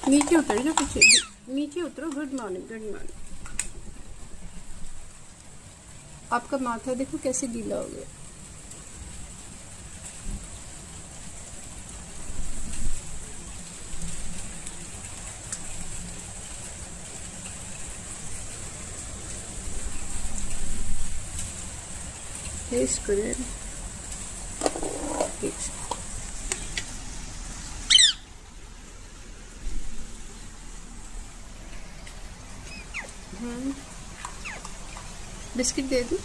नीचे उतर जाओ, पीछे नीचे उतरो। Good morning, good morning. आपका माथा देखो कैसे गीला हो गया। टेस्ट करें। बिस्किट दे दूं?